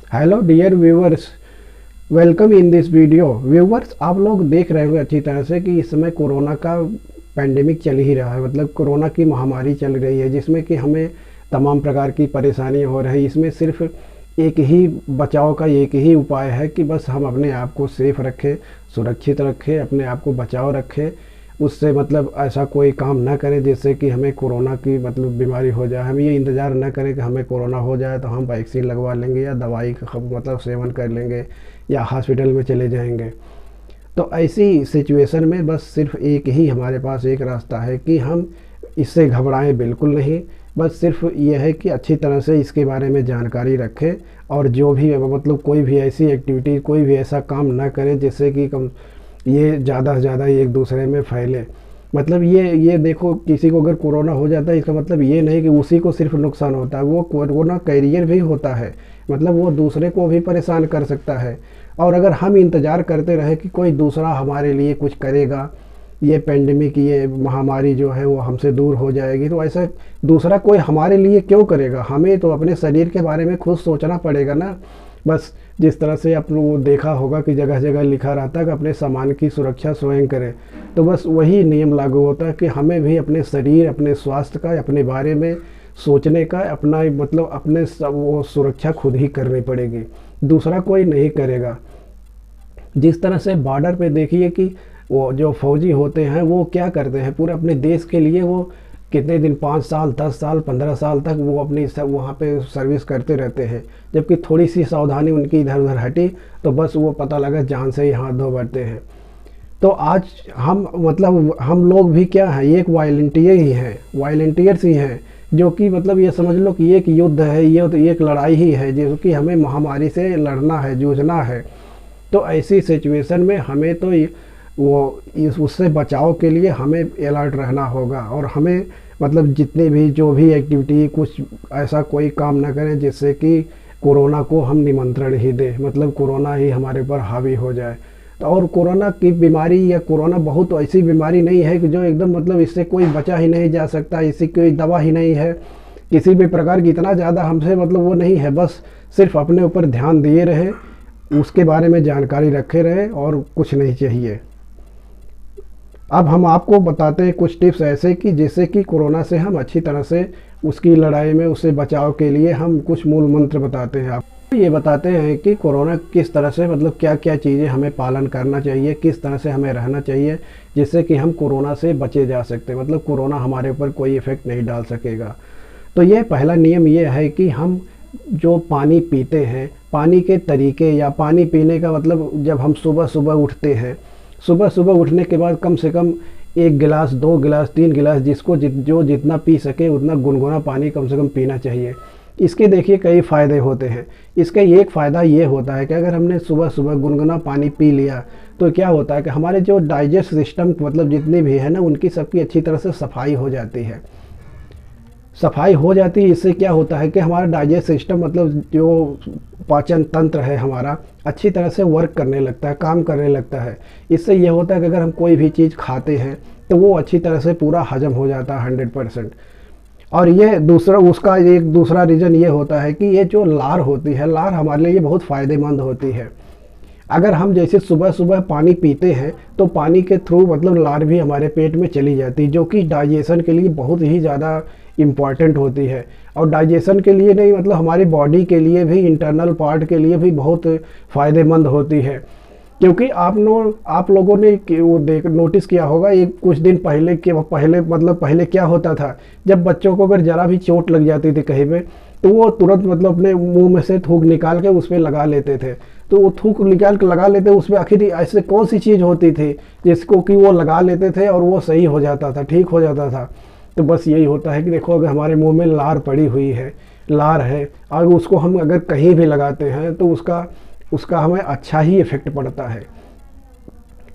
Hello dear viewers, welcome in this video. Viewers, आप लोग देख रहे होंगे अच्छी तरह से कि इस समय कोरोना का पैंडेमिक चल ही रहा है। मतलब कोरोना की महामारी चल रही है जिसमें कि हमें तमाम प्रकार की परेशानियां हो रही है। इसमें सिर्फ एक ही बचाव का एक ही उपाय है कि बस हम अपने आप को सेफ रखें, सुरक्षित रखें, अपने आप को बचाव रखें। उससे मतलब ऐसा कोई काम ना करें जिससे कि हमें कोरोना की मतलब बीमारी हो जाए। हम ये इंतज़ार ना करें कि हमें कोरोना हो जाए तो हम वैक्सीन लगवा लेंगे या दवाई का मतलब सेवन कर लेंगे या हॉस्पिटल में चले जाएंगे। तो ऐसी सिचुएशन में बस सिर्फ एक ही हमारे पास एक रास्ता है कि हम इससे घबराएं बिल्कुल नहीं। बस सिर्फ ये है कि अच्छी तरह से इसके बारे में जानकारी रखें और जो भी मतलब कोई भी ऐसी एक्टिविटी, कोई भी ऐसा काम ना करें जिससे कि कम ये ज़्यादा से ज़्यादा एक दूसरे में फैले। मतलब ये देखो, किसी को अगर कोरोना हो जाता है इसका मतलब ये नहीं कि उसी को सिर्फ नुकसान होता है, वो कोरोना कैरियर भी होता है। मतलब वो दूसरे को भी परेशान कर सकता है। और अगर हम इंतज़ार करते रहे कि कोई दूसरा हमारे लिए कुछ करेगा, ये पेंडेमिक, ये महामारी जो है वो हमसे दूर हो जाएगी, तो ऐसा दूसरा कोई हमारे लिए क्यों करेगा? हमें तो अपने शरीर के बारे में खुद सोचना पड़ेगा ना। बस जिस तरह से आपने वो देखा होगा कि जगह जगह लिखा रहता है कि अपने सामान की सुरक्षा स्वयं करें, तो बस वही नियम लागू होता है कि हमें भी अपने शरीर, अपने स्वास्थ्य का, अपने बारे में सोचने का, अपना मतलब अपने वो सुरक्षा खुद ही करनी पड़ेगी, दूसरा कोई नहीं करेगा। जिस तरह से बॉर्डर पे देखिए कि वो जो फौजी होते हैं वो क्या करते हैं, पूरे अपने देश के लिए वो कितने दिन, 5 साल, 10 साल, 15 साल तक वो अपनी वहाँ पे सर्विस करते रहते हैं। जबकि थोड़ी सी सावधानी उनकी इधर उधर हटी तो बस वो पता लगा जान से ही हाथ धो बैठते हैं। तो आज हम मतलब हम लोग भी क्या है, एक वॉलंटियर ही हैं, वॉलंटियर्स ही हैं, जो कि मतलब ये समझ लो कि एक युद्ध है, ये तो एक लड़ाई ही है जो कि हमें महामारी से लड़ना है, जूझना है। तो ऐसी सिचुएशन में हमें तो वो उससे बचाव के लिए हमें अलर्ट रहना होगा और हमें मतलब जितने भी जो भी एक्टिविटी, कुछ ऐसा कोई काम ना करें जिससे कि कोरोना को हम निमंत्रण ही दें, मतलब कोरोना ही हमारे ऊपर हावी हो जाए। तो और कोरोना की बीमारी या कोरोना बहुत ऐसी बीमारी नहीं है कि जो एकदम मतलब इससे कोई बचा ही नहीं जा सकता, इसकी कोई दवा ही नहीं है किसी भी प्रकार की, इतना ज़्यादा हमसे मतलब वो नहीं है। बस सिर्फ अपने ऊपर ध्यान दिए रहे, उसके बारे में जानकारी रखे रहे और कुछ नहीं चाहिए। अब हम आपको बताते हैं कुछ टिप्स ऐसे कि जिससे कि कोरोना से हम अच्छी तरह से उसकी लड़ाई में, उससे बचाव के लिए हम कुछ मूल मंत्र बताते हैं। आपको ये बताते हैं कि कोरोना किस तरह से मतलब क्या क्या चीज़ें हमें पालन करना चाहिए, किस तरह से हमें रहना चाहिए जिससे कि हम कोरोना से बचे जा सकते हैं, मतलब कोरोना हमारे ऊपर कोई इफ़ेक्ट नहीं डाल सकेगा। तो ये पहला नियम ये है कि हम जो पानी पीते हैं, पानी के तरीके या पानी पीने का मतलब, जब हम सुबह सुबह उठते हैं, सुबह सुबह उठने के बाद कम से कम 1 गिलास, 2 गिलास, 3 गिलास, जिसको जो जितना पी सके उतना गुनगुना पानी कम से कम पीना चाहिए। इसके देखिए कई फ़ायदे होते हैं। इसका एक फ़ायदा ये होता है कि अगर हमने सुबह सुबह गुनगुना पानी पी लिया तो क्या होता है कि हमारे जो डाइजेस्ट सिस्टम मतलब जितने भी है ना, उनकी सबकी अच्छी तरह से सफाई हो जाती है। सफाई हो जाती है, इससे क्या होता है कि हमारा डाइजेस्ट सिस्टम मतलब जो पाचन तंत्र है हमारा अच्छी तरह से वर्क करने लगता है, काम करने लगता है। इससे ये होता है कि अगर हम कोई भी चीज़ खाते हैं तो वो अच्छी तरह से पूरा हजम हो जाता है 100%। और ये दूसरा, उसका एक दूसरा रीज़न ये होता है कि ये जो लार होती है, लार हमारे लिए बहुत फ़ायदेमंद होती है। अगर हम जैसे सुबह सुबह पानी पीते हैं तो पानी के थ्रू मतलब लार भी हमारे पेट में चली जाती है, जो कि डाइजेशन के लिए बहुत ही ज़्यादा इम्पॉर्टेंट होती है। और डाइजेशन के लिए नहीं, मतलब हमारी बॉडी के लिए भी, इंटरनल पार्ट के लिए भी बहुत फ़ायदेमंद होती है। क्योंकि आप लोगों ने वो नोटिस किया होगा, एक कुछ दिन पहले के पहले मतलब पहले क्या होता था, जब बच्चों को अगर ज़रा भी चोट लग जाती थी कहीं पे तो वो तुरंत मतलब अपने मुंह में से थूक निकाल के उस पर लगा लेते थे। तो वो थूक निकाल के लगा लेते, उसमें आखिर ऐसे कौन सी चीज़ होती थी जिसको कि वो लगा लेते थे और वो सही हो जाता था, ठीक हो जाता था। तो बस यही होता है कि देखो, अगर हमारे मुंह में लार पड़ी हुई है, लार है, और उसको हम अगर कहीं भी लगाते हैं तो उसका हमें अच्छा ही इफेक्ट पड़ता है।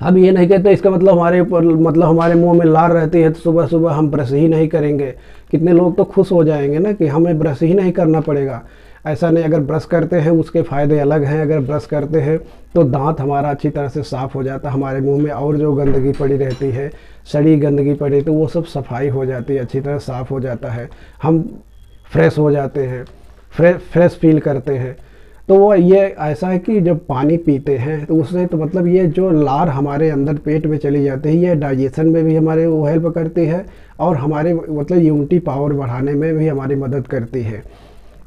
हम ये नहीं कहते इसका मतलब हमारे ऊपर मतलब हमारे मुंह में लार रहती है तो सुबह सुबह हम ब्रश ही नहीं करेंगे। कितने लोग तो खुश हो जाएंगे ना कि हमें ब्रश ही नहीं करना पड़ेगा। ऐसा नहीं, अगर ब्रश करते हैं उसके फ़ायदे अलग हैं। अगर ब्रश करते हैं तो दांत हमारा अच्छी तरह से साफ़ हो जाता है, हमारे मुंह में और जो गंदगी पड़ी रहती है, सड़ी गंदगी पड़ी, तो वो सब सफाई हो जाती है, अच्छी तरह साफ़ हो जाता है, हम फ्रेश हो जाते हैं, फ्रेश फील करते हैं। तो वो ये ऐसा है कि जब पानी पीते हैं तो उससे तो मतलब ये जो लार हमारे अंदर पेट में चली जाती है, ये डाइजेशन में भी हमारे वो हेल्प करती है और हमारे मतलब इम्यूनिटी पावर बढ़ाने में भी हमारी मदद करती है।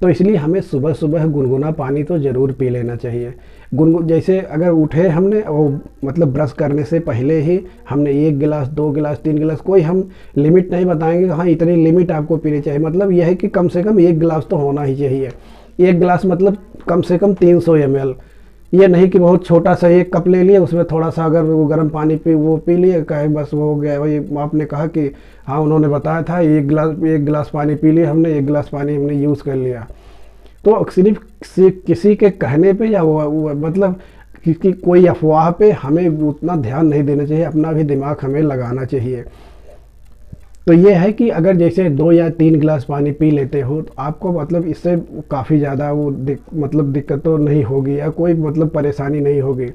तो इसलिए हमें सुबह सुबह गुनगुना पानी तो ज़रूर पी लेना चाहिए। गुनगुन जैसे अगर उठे हमने वो मतलब ब्रश करने से पहले ही हमने 1 गिलास 2 गिलास 3 गिलास, कोई हम लिमिट नहीं बताएंगे हाँ इतनी लिमिट आपको पीनी चाहिए, मतलब यह है कि कम से कम 1 गिलास तो होना ही चाहिए। 1 गिलास मतलब कम से कम 300 ml। ये नहीं कि बहुत छोटा सा 1 कप ले लिए, उसमें थोड़ा सा अगर वो गर्म पानी पी लिए कहे बस वो हो गया। वही आपने कहा कि हाँ उन्होंने बताया था 1 गिलास पानी पी लिया हमने, 1 गिलास पानी हमने यूज़ कर लिया। तो सिर्फ किसी के कहने पे या वो मतलब कि कोई अफवाह पे हमें उतना ध्यान नहीं देना चाहिए, अपना भी दिमाग हमें लगाना चाहिए। तो ये है कि अगर जैसे 2 या 3 गिलास पानी पी लेते हो तो आपको मतलब इससे काफ़ी ज़्यादा वो मतलब दिक्कत तो नहीं होगी या कोई मतलब परेशानी नहीं होगी।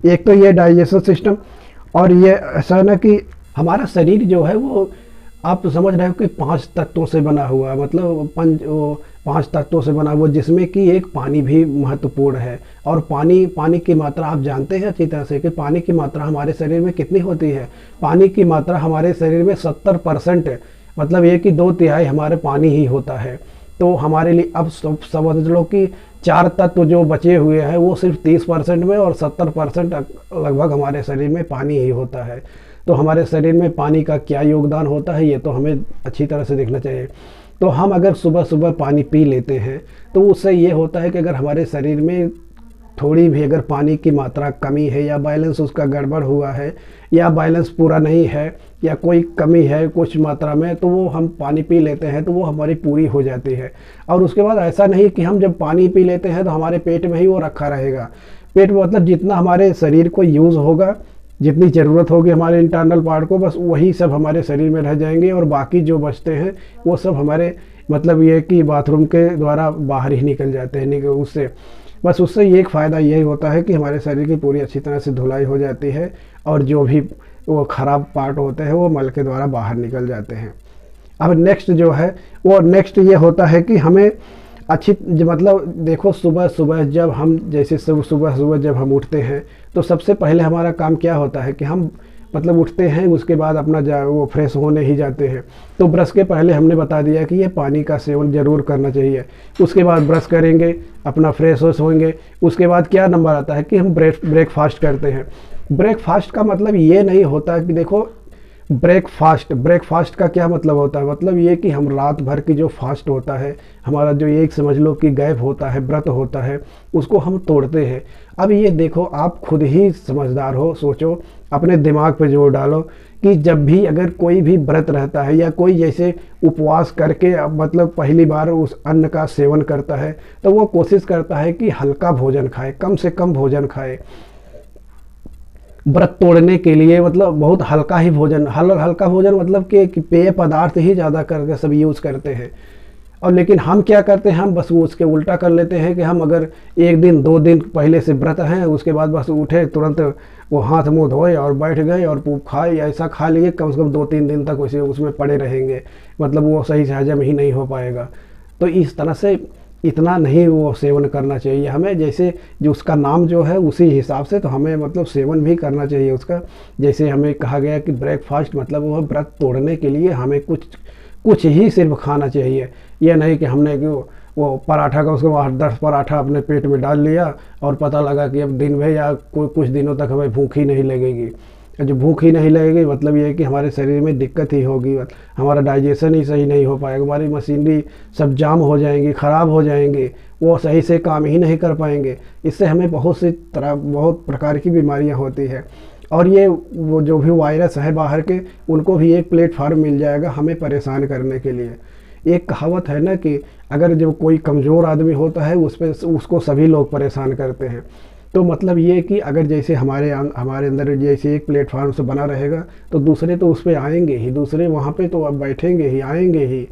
एक तो ये डाइजेशन सिस्टम, और ये ऐसा है ना कि हमारा शरीर जो है वो आप समझ रहे हो कि 5 तत्वों से बना हुआ है, मतलब 5 तत्वों से बना हुआ, जिसमें कि एक पानी भी महत्वपूर्ण है। और पानी की मात्रा आप जानते हैं अच्छी तरह से कि पानी की मात्रा हमारे शरीर में कितनी होती है। पानी की मात्रा हमारे शरीर में 70%, मतलब ये कि 2/3 हमारे पानी ही होता है। तो हमारे लिए अब समझ लो कि 4 तत्व जो बचे हुए हैं वो सिर्फ 30% में और 70% लगभग हमारे शरीर में पानी ही होता है। तो हमारे शरीर में पानी का क्या योगदान होता है ये तो हमें अच्छी तरह से देखना चाहिए। तो हम अगर सुबह सुबह पानी पी लेते हैं तो उससे ये होता है कि अगर हमारे शरीर में थोड़ी भी अगर पानी की मात्रा कमी है या बैलेंस उसका गड़बड़ हुआ है या बैलेंस पूरा नहीं है या कोई कमी है कुछ मात्रा में, तो वो हम पानी पी लेते हैं तो वो हमारी पूरी हो जाती है। और उसके बाद ऐसा नहीं कि हम जब पानी पी लेते हैं तो हमारे पेट में ही वो रखा रहेगा। पेट में मतलब जितना हमारे शरीर को यूज़ होगा, जितनी ज़रूरत होगी हमारे इंटरनल पार्ट को, बस वही सब हमारे शरीर में रह जाएंगे और बाकी जो बचते हैं वो सब हमारे मतलब ये कि बाथरूम के द्वारा बाहर ही निकल जाते हैं। उससे बस उससे ये एक फ़ायदा यही होता है कि हमारे शरीर की पूरी अच्छी तरह से धुलाई हो जाती है और जो भी वो ख़राब पार्ट होते हैं वो मल के द्वारा बाहर निकल जाते हैं। अब नेक्स्ट जो है वो नेक्स्ट ये होता है कि हमें अच्छी मतलब देखो सुबह सुबह जब हम जैसे सुबह जब हम उठते हैं तो सबसे पहले हमारा काम क्या होता है कि हम मतलब उठते हैं, उसके बाद अपना वो फ्रेश होने ही जाते हैं। तो ब्रश के पहले हमने बता दिया कि ये पानी का सेवन ज़रूर करना चाहिए। उसके बाद ब्रश करेंगे, अपना फ्रेश होंगे, उसके बाद क्या नंबर आता है कि हम ब्रेकफास्ट करते हैं। ब्रेकफास्ट का मतलब ये नहीं होता कि देखो ब्रेकफास्ट का क्या मतलब होता है, मतलब ये कि हम रात भर की जो फास्ट होता है हमारा, जो एक समझ लो कि गैप होता है, व्रत होता है, उसको हम तोड़ते हैं। अब ये देखो आप खुद ही समझदार हो, सोचो अपने दिमाग पे जोर डालो कि जब भी अगर कोई भी व्रत रहता है या कोई जैसे उपवास करके मतलब पहली बार उस अन्न का सेवन करता है तो वो कोशिश करता है कि हल्का भोजन खाए, कम से कम भोजन खाए। व्रत तोड़ने के लिए मतलब बहुत हल्का ही भोजन, हल्का भोजन मतलब कि पेय पदार्थ ही ज़्यादा करके सब यूज़ करते हैं। और लेकिन हम क्या करते हैं, हम बस वो उसके उल्टा कर लेते हैं कि हम अगर 1 दिन 2 दिन पहले से व्रत हैं, उसके बाद बस उठे तुरंत वो हाथ मुँह धोए और बैठ गए और खाए, ऐसा खा लिए कम से कम 2-3 दिन तक उसे उसमें पड़े रहेंगे, मतलब वो सही से हजम ही नहीं हो पाएगा। तो इस तरह से इतना नहीं वो सेवन करना चाहिए हमें, जैसे जो उसका नाम जो है उसी हिसाब से तो हमें मतलब सेवन भी करना चाहिए उसका। जैसे हमें कहा गया कि ब्रेकफास्ट मतलब वो व्रत तोड़ने के लिए हमें कुछ ही सिर्फ खाना चाहिए। यह नहीं कि हमने वो पराठा का उसके बाद 10 पराठा अपने पेट में डाल लिया और पता लगा कि अब दिन में या कुछ दिनों तक हमें भूख ही नहीं लगेगी। जो भूख ही नहीं लगेगी मतलब ये है कि हमारे शरीर में दिक्कत ही होगी, हमारा डाइजेशन ही सही नहीं हो पाएगा, हमारी मशीनरी सब जाम हो जाएंगी, ख़राब हो जाएंगी, वो सही से काम ही नहीं कर पाएंगे। इससे हमें बहुत प्रकार की बीमारियां होती है। और ये वो जो भी वायरस है बाहर के, उनको भी एक प्लेटफार्म मिल जाएगा हमें परेशान करने के लिए। एक कहावत है ना कि अगर जो कोई कमज़ोर आदमी होता है उसको सभी लोग परेशान करते हैं। तो मतलब ये कि अगर जैसे हमारे अंदर जैसे एक प्लेटफार्म से बना रहेगा तो दूसरे तो उस पर आएंगे ही, दूसरे वहाँ पे तो अब बैठेंगे ही, आएंगे ही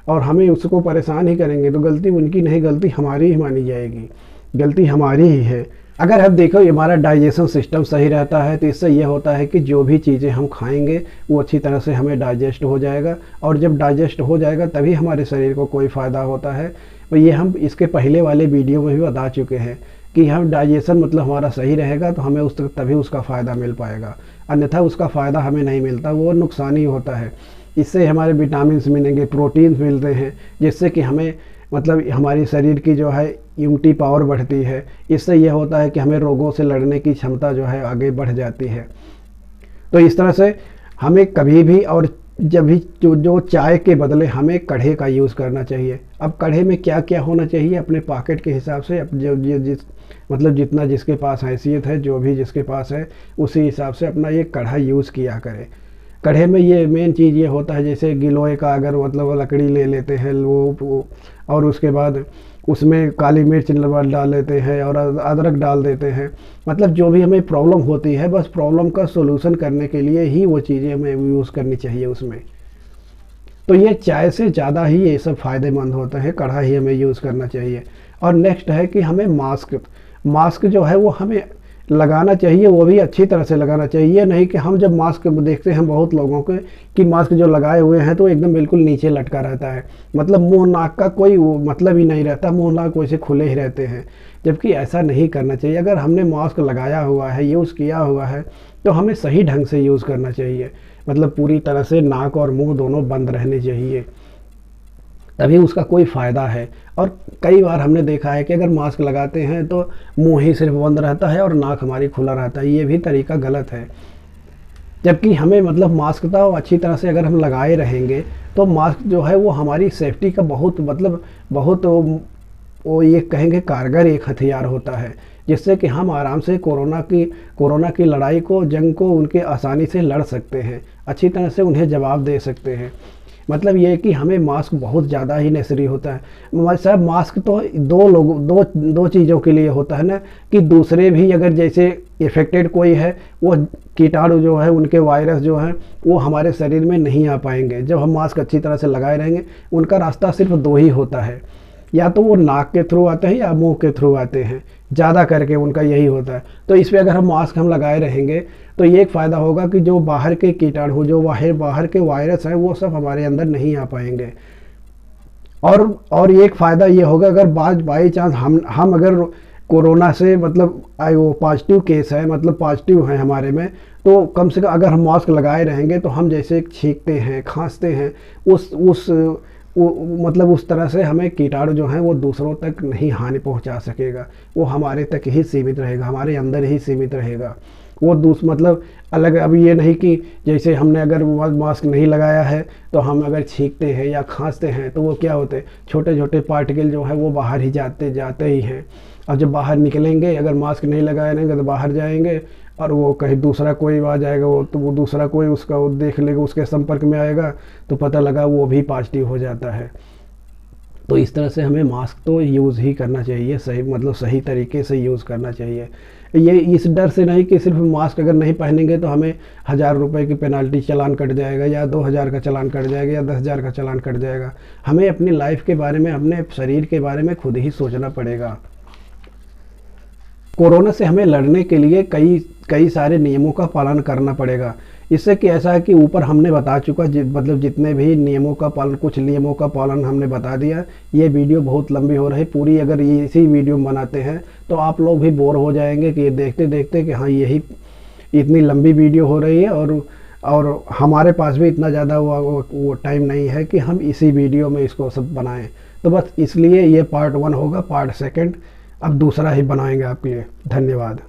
और हमें उसको परेशान ही करेंगे। तो गलती उनकी नहीं, गलती हमारी ही मानी जाएगी, गलती हमारी ही है। अगर हम देखो हमारा डाइजेशन सिस्टम सही रहता है तो इससे ये होता है कि जो भी चीज़ें हम खाएंगे वो अच्छी तरह से हमें डाइजेस्ट हो जाएगा, और जब डाइजेस्ट हो जाएगा तभी हमारे शरीर को कोई फ़ायदा होता है। तो ये हम इसके पहले वाले वीडियो में भी बता चुके हैं कि हम डाइजेशन मतलब हमारा सही रहेगा तो हमें तभी उसका फ़ायदा मिल पाएगा, अन्यथा उसका फ़ायदा हमें नहीं मिलता, वो नुकसान ही होता है। इससे हमारे विटामिन्स मिलेंगे, प्रोटीन्स मिलते हैं, जिससे कि हमें मतलब हमारी शरीर की जो है इम्यूनिटी पावर बढ़ती है। इससे यह होता है कि हमें रोगों से लड़ने की क्षमता जो है आगे बढ़ जाती है। तो इस तरह से हमें कभी भी और जब भी जो चाय के बदले हमें कढ़े का यूज़ करना चाहिए। अब कढ़े में क्या क्या होना चाहिए अपने पॉकेट के हिसाब से, अब जिस मतलब जितना जिसके पास हैसियत है, जो भी जिसके पास है उसी हिसाब से अपना ये कढ़ा यूज़ किया करें। कढ़े में ये मेन चीज़ ये होता है, जैसे गिलोय का अगर मतलब लकड़ी ले लेते हैं वो और उसके बाद उसमें काली मिर्च डाल लेते हैं और अदरक डाल देते हैं। मतलब जो भी हमें प्रॉब्लम होती है बस प्रॉब्लम का सोल्यूशन करने के लिए ही वो चीज़ें हमें यूज़ करनी चाहिए उसमें। तो ये चाय से ज़्यादा ही ये सब फ़ायदेमंद होता है, कढ़ा ही हमें यूज़ करना चाहिए। और नेक्स्ट है कि हमें मास्क जो है वो हमें लगाना चाहिए, वो भी अच्छी तरह से लगाना चाहिए। ये नहीं कि हम जब मास्क देखते हैं बहुत लोगों के कि मास्क जो लगाए हुए हैं तो एकदम बिल्कुल नीचे लटका रहता है, मतलब मुंह नाक का कोई मतलब ही नहीं रहता, मुंह नाक वैसे खुले ही रहते हैं, जबकि ऐसा नहीं करना चाहिए। अगर हमने मास्क लगाया हुआ है, यूज़ किया हुआ है, तो हमें सही ढंग से यूज़ करना चाहिए, मतलब पूरी तरह से नाक और मुँह दोनों बंद रहने चाहिए, तभी उसका कोई फ़ायदा है। और कई बार हमने देखा है कि अगर मास्क लगाते हैं तो मुंह ही सिर्फ बंद रहता है और नाक हमारी खुला रहता है, ये भी तरीका गलत है। जबकि हमें मतलब मास्क तो अच्छी तरह से अगर हम लगाए रहेंगे तो मास्क जो है वो हमारी सेफ्टी का बहुत वो ये कहेंगे कारगर एक हथियार होता है, जिससे कि हम आराम से कोरोना की लड़ाई को, जंग को उनके आसानी से लड़ सकते हैं, अच्छी तरह से उन्हें जवाब दे सकते हैं। मतलब ये है कि हमें मास्क बहुत ज़्यादा ही नेसेसरी होता है। साहब मास्क तो दो चीज़ों के लिए होता है ना, कि दूसरे भी अगर जैसे इफ़ेक्टेड कोई है वो कीटाणु जो है, उनके वायरस जो है वो हमारे शरीर में नहीं आ पाएंगे। जब हम मास्क अच्छी तरह से लगाए रहेंगे, उनका रास्ता सिर्फ दो ही होता है, या तो वो नाक के थ्रू आते हैं या मुंह के थ्रू आते हैं, ज़्यादा करके उनका यही होता है। तो इस पर अगर हम मास्क लगाए रहेंगे तो ये एक फ़ायदा होगा कि जो बाहर के कीटाणु, जो बाहर के वायरस हैं, वो सब हमारे अंदर नहीं आ पाएंगे। और एक फ़ायदा ये होगा, अगर बाई चांस हम अगर कोरोना से मतलब वो पॉजिटिव केस है, मतलब पॉजिटिव है हमारे में, तो कम से कम अगर हम मास्क लगाए रहेंगे तो हम जैसे छींकते हैं, खांसते हैं, मतलब उस तरह से हमें कीटाणु जो हैं वो दूसरों तक नहीं हानि पहुंचा सकेगा, वो हमारे तक ही सीमित रहेगा, हमारे अंदर ही सीमित रहेगा। वो मतलब अलग, अभी ये नहीं कि जैसे हमने अगर मास्क नहीं लगाया है तो हम अगर छींकते हैं या खांसते हैं तो वो क्या होते हैं, छोटे छोटे पार्टिकल जो है वो बाहर ही जाते ही हैं। और जब बाहर निकलेंगे, अगर मास्क नहीं लगाए रहेंगे तो बाहर जाएंगे और वो कहीं दूसरा कोई आ जाएगा, वो दूसरा कोई उसका वो देख लेगा, उसके संपर्क में आएगा तो पता लगा वो भी पॉजिटिव हो जाता है। तो इस तरह से हमें मास्क तो यूज़ ही करना चाहिए, सही मतलब सही तरीके से यूज़ करना चाहिए। ये इस डर से नहीं कि सिर्फ मास्क अगर नहीं पहनेंगे तो हमें 1000 रुपये की पेनल्टी चालान कट जाएगा, या 2000 का चालान कट जाएगा, या 10,000 का चालान कट जाएगा। हमें अपनी लाइफ के बारे में, अपने शरीर के बारे में खुद ही सोचना पड़ेगा। कोरोना से हमें लड़ने के लिए कई सारे नियमों का पालन करना पड़ेगा। इससे कि ऐसा है कि ऊपर हमने बता चुका, मतलब जितने भी नियमों का पालन, कुछ नियमों का पालन हमने बता दिया। ये वीडियो बहुत लंबी हो रही पूरी, अगर ये इसी वीडियो में बनाते हैं तो आप लोग भी बोर हो जाएंगे कि ये देखते देखते कि हाँ यही इतनी लंबी वीडियो हो रही है, और हमारे पास भी इतना ज़्यादा वो टाइम नहीं है कि हम इसी वीडियो में इसको सब बनाएं। तो बस इसलिए ये पार्ट 1 होगा, पार्ट 2 अब दूसरा ही बनाएंगे आपके लिए। धन्यवाद।